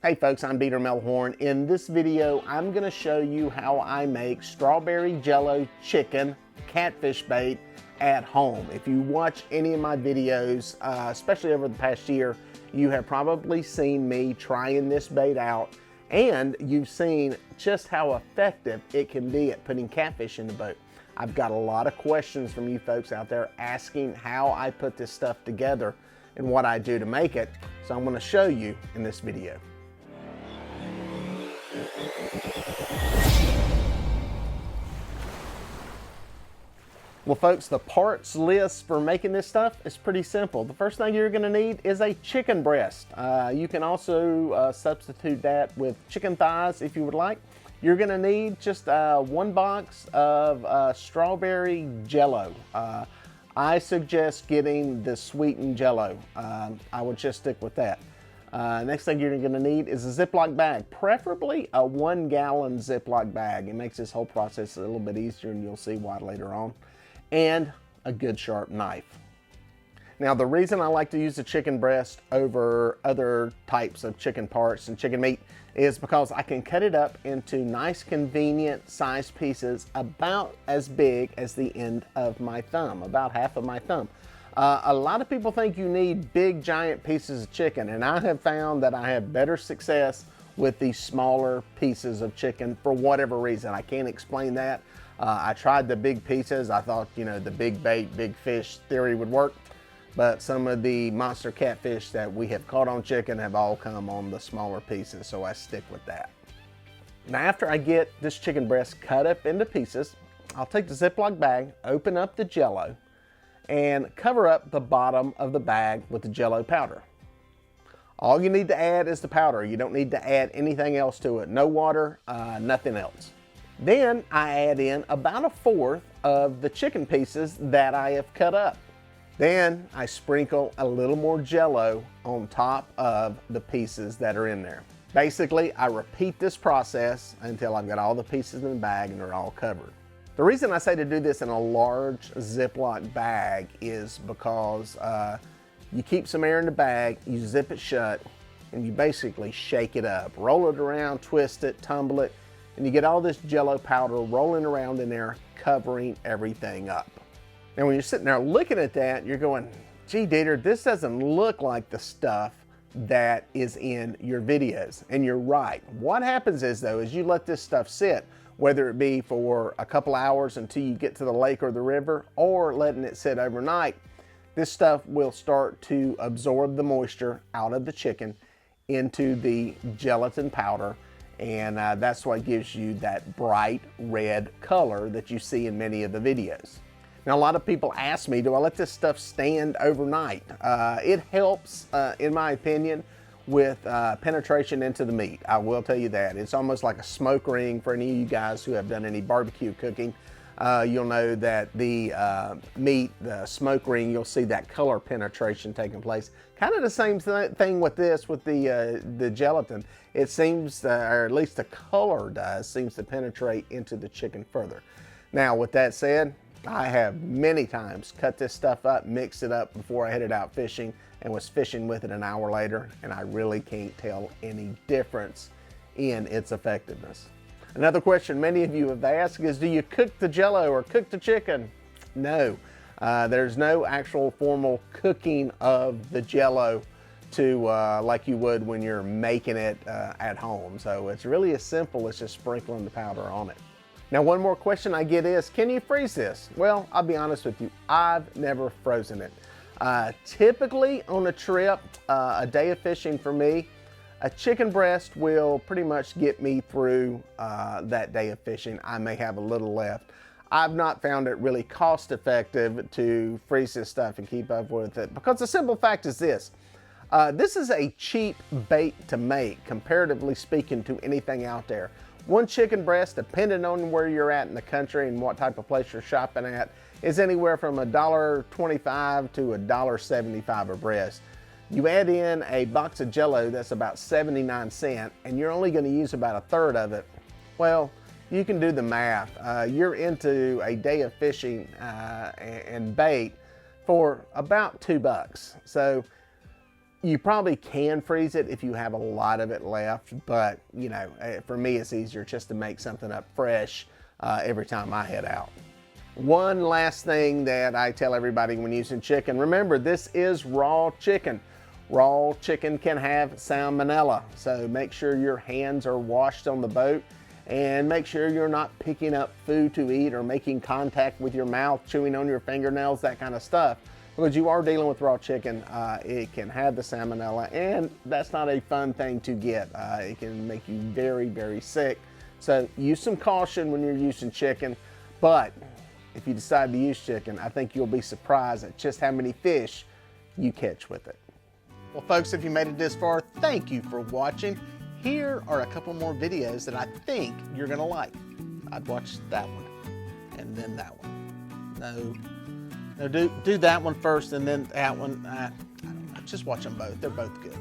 Hey folks, I'm Melhorn. In this video, I'm going to show you how I make strawberry jello chicken catfish bait at home. If you watch any of my videos, especially over the past year, you have probably seen me trying this bait out, and you've seen just how effective it can be at putting catfish in the boat. I've got a lot of questions from you folks out there asking how I put this stuff together and what I do to make it, so I'm going to show you in this video. Well folks, the parts list for making this stuff is pretty simple. The first thing you're going to need is a chicken breast. You can also substitute that with chicken thighs if you would like. You're going to need just one box of strawberry Jello. I suggest getting the sweetened Jello. I would just stick with that. Next thing you're going to need is a Ziploc bag, preferably a 1 gallon Ziploc bag. It makes this whole process a little bit easier, and you'll see why later on. And a good sharp knife. Now the reason I like to use the chicken breast over other types of chicken parts and chicken meat is because I can cut it up into nice convenient sized pieces about as big as the end of my thumb, about half of my thumb. A lot of people think you need big giant pieces of chicken, and I have found that I have better success with these smaller pieces of chicken for whatever reason. I can't explain that. I tried the big pieces. I thought, you know, the big bait, big fish theory would work, but some of the monster catfish that we have caught on chicken have all come on the smaller pieces, so I stick with that. Now after I get this chicken breast cut up into pieces, I'll take the Ziploc bag, open up the Jello, and cover up the bottom of the bag with the Jello powder. All you need to add is the powder. You don't need to add anything else to it. No water, nothing else. Then I add in about 1/4 of the chicken pieces that I have cut up. Then I sprinkle a little more Jello on top of the pieces that are in there. Basically, I repeat this process until I've got all the pieces in the bag and they're all covered. The reason I say to do this in a large Ziploc bag is because you keep some air in the bag, you zip it shut, and you basically shake it up. Roll it around, twist it, tumble it, and you get all this Jello powder rolling around in there, covering everything up. Now when you're sitting there looking at that, you're going, gee Dieter, this doesn't look like the stuff that is in your videos. And you're right. What happens is though, is you let this stuff sit, whether it be for a couple hours until you get to the lake or the river, or letting it sit overnight, this stuff will start to absorb the moisture out of the chicken into the gelatin powder, and that's what gives you that bright red color that you see in many of the videos. Now a lot of people ask me, do I let this stuff stand overnight? It helps, in my opinion, with penetration into the meat. I will tell you that. It's almost like a smoke ring for any of you guys who have done any barbecue cooking. You'll know that the meat, the smoke ring, you'll see that color penetration taking place. Kind of the same thing with this, with the gelatin. It seems, or at least the color does, seems to penetrate into the chicken further. Now with that said, I have many times cut this stuff up, mixed it up before I headed out fishing, and was fishing with it an hour later, and I really can't tell any difference in its effectiveness. Another question many of you have asked is, do you cook the Jello or cook the chicken? No, there's no actual formal cooking of the Jello to like you would when you're making it at home. So it's really as simple as just sprinkling the powder on it. Now one more question I get is, can you freeze this? Well, I'll be honest with you, I've never frozen it. Typically on a trip, a day of fishing for me, a chicken breast will pretty much get me through that day of fishing. I may have a little left. I've not found it really cost effective to freeze this stuff and keep up with it, because the simple fact is this. This is a cheap bait to make, comparatively speaking, to anything out there. One chicken breast, depending on where you're at in the country and what type of place you're shopping at, is anywhere from $1.25 to $1.75 a breast. You add in a box of Jello that's about 79 cents, and you're only going to use about 1/3 of it. Well, you can do the math. You're into a day of fishing and bait for about $2. So You probably can freeze it if you have a lot of it left, but you know, for me it's easier just to make something up fresh every time I head out. One last thing that I tell everybody when using chicken, remember this is raw chicken. Raw chicken can have salmonella, so make sure your hands are washed on the boat and make sure you're not picking up food to eat or making contact with your mouth, chewing on your fingernails, that kind of stuff. Because you are dealing with raw chicken, it can have the salmonella, and that's not a fun thing to get. It can make you very, very sick. So use some caution when you're using chicken, but if you decide to use chicken, I think you'll be surprised at just how many fish you catch with it. Well, folks, if you made it this far, thank you for watching. Here are a couple more videos that I think you're gonna like. I'd watch that one, and then that one. No, do that one first and then that one. I don't know, just watch them both. They're both good.